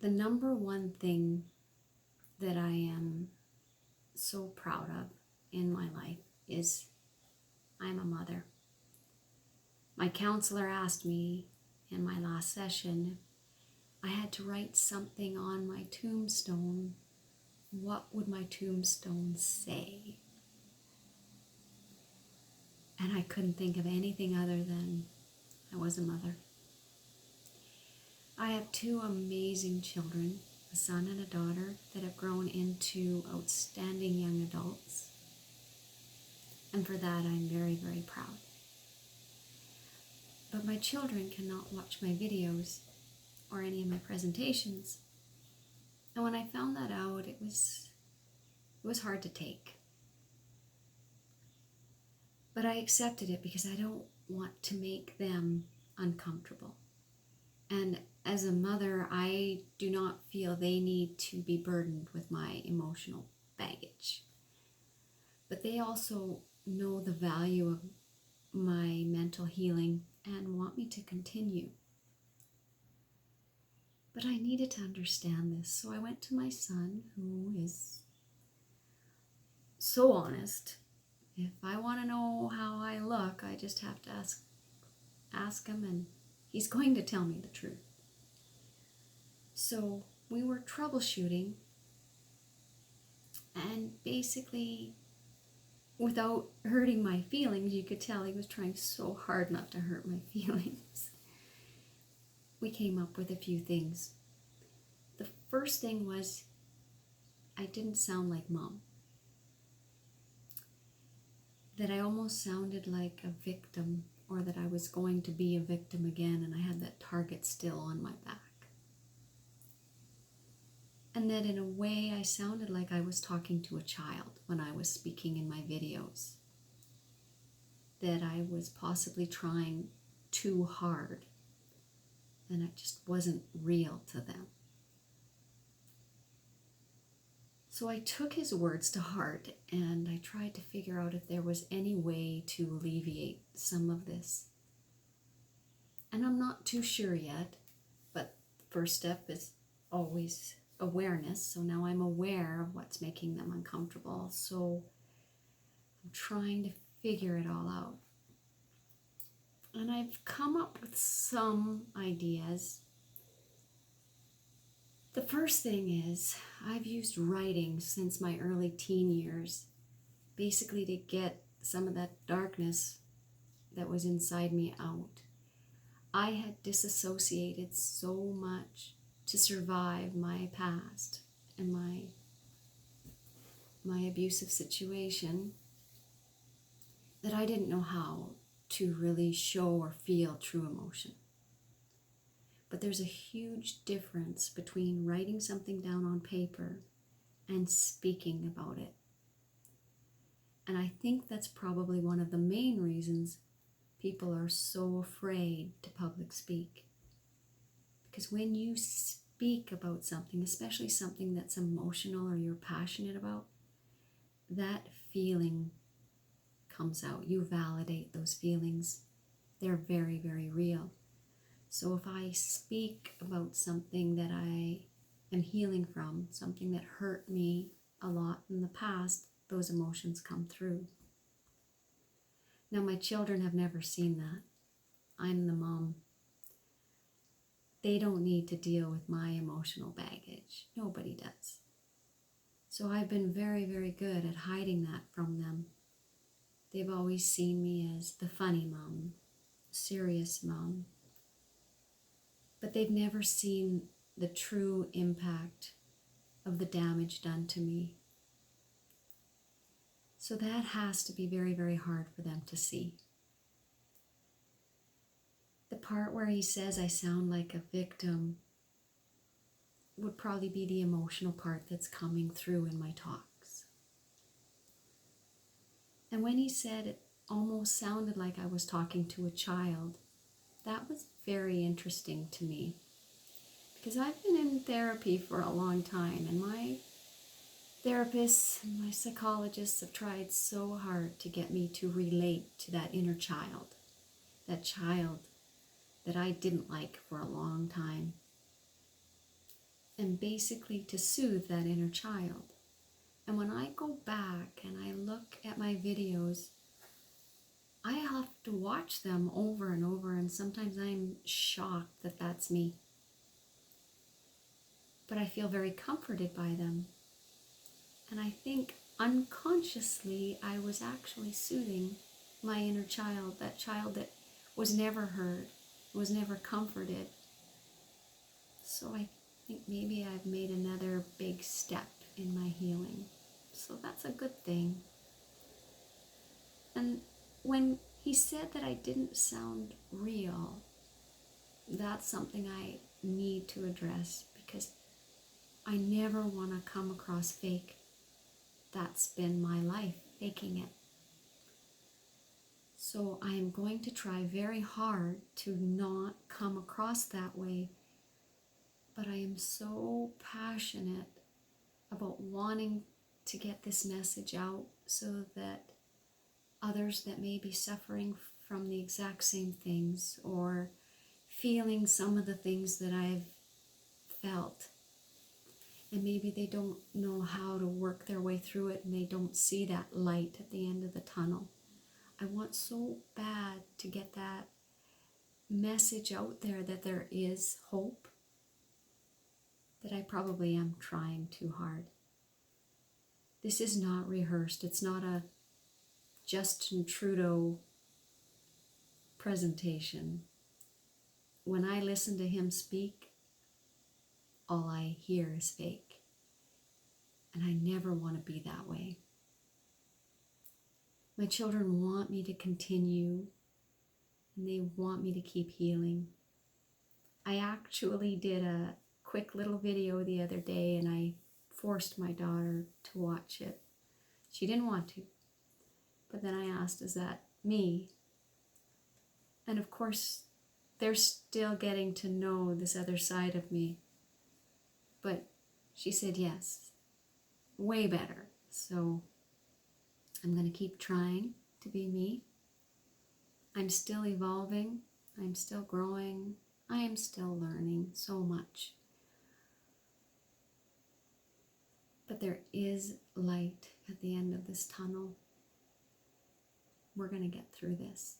The number one thing that I am so proud of in my life is I'm a mother. My counselor asked me in my last session, I had to write something on my tombstone. What would my tombstone say? And I couldn't think of anything other than I was a mother. I have two amazing children, a son and a daughter, that have grown into outstanding young adults. And for that, I'm very, very proud. But my children cannot watch my videos or any of my presentations. And when I found that out, it was hard to take. But I accepted it because I don't want to make them uncomfortable. And as a mother, I do not feel they need to be burdened with my emotional baggage. But they also know the value of my mental healing and want me to continue. But I needed to understand this, so I went to my son, who is so honest. If I want to know how I look, I just have to ask him, and he's going to tell me the truth. So we were troubleshooting, and basically, without hurting my feelings, you could tell he was trying so hard not to hurt my feelings. We came up with a few things. The first thing was I didn't sound like Mom. That I almost sounded like a victim, or that I was going to be a victim again, and I had that target still on my back. And that in a way I sounded like I was talking to a child when I was speaking in my videos. That I was possibly trying too hard, and it just wasn't real to them. So I took his words to heart, and I tried to figure out if there was any way to alleviate some of this. And I'm not too sure yet, but the first step is always awareness. So now I'm aware of what's making them uncomfortable. So I'm trying to figure it all out. And I've come up with some ideas. The first thing is, I've used writing since my early teen years, basically to get some of that darkness that was inside me out. I had disassociated so much to survive my past and my abusive situation that I didn't know how to really show or feel true emotion. But there's a huge difference between writing something down on paper and speaking about it. And I think that's probably one of the main reasons people are so afraid to public speak. Because when you speak about something, especially something that's emotional or you're passionate about, that feeling comes out. You validate those feelings. They're very, very real. So if I speak about something that I am healing from, something that hurt me a lot in the past, those emotions come through. Now, my children have never seen that. I'm the mom. They don't need to deal with my emotional baggage. Nobody does. So I've been very, very good at hiding that from them. They've always seen me as the funny mom, serious mom. But they've never seen the true impact of the damage done to me. So that has to be very, very hard for them to see. The part where he says I sound like a victim would probably be the emotional part that's coming through in my talks. And when he said it almost sounded like I was talking to a child, that was very interesting to me, because I've been in therapy for a long time, and my therapists and my psychologists have tried so hard to get me to relate to that inner child, that child that I didn't like for a long time. and basically to soothe that inner child. And when I go back and I look at my videos, I have to watch them over and over, and sometimes I'm shocked that that's me. But I feel very comforted by them. And I think unconsciously I was actually soothing my inner child, that child that was never heard, was never comforted. So I think maybe I've made another big step in my healing. So that's a good thing. And when he said that I didn't sound real, that's something I need to address, because I never want to come across fake. That's been my life, faking it. So I am going to try very hard to not come across that way. But I am so passionate about wanting to get this message out so that others that may be suffering from the exact same things or feeling some of the things that I've felt, and maybe they don't know how to work their way through it and they don't see that light at the end of the tunnel. I want so bad to get that message out there that there is hope, that I probably am trying too hard. This is not rehearsed. It's not a Justin Trudeau presentation. When I listen to him speak, all I hear is fake. And I never want to be that way. My children want me to continue, and they want me to keep healing. I actually did a quick little video the other day, and I forced my daughter to watch it. She didn't want to. But then I asked, is that me? And of course, they're still getting to know this other side of me. But she said yes, way better. So I'm going to keep trying to be me. I'm still evolving. I'm still growing. I am still learning so much. But there is light at the end of this tunnel. We're going to get through this.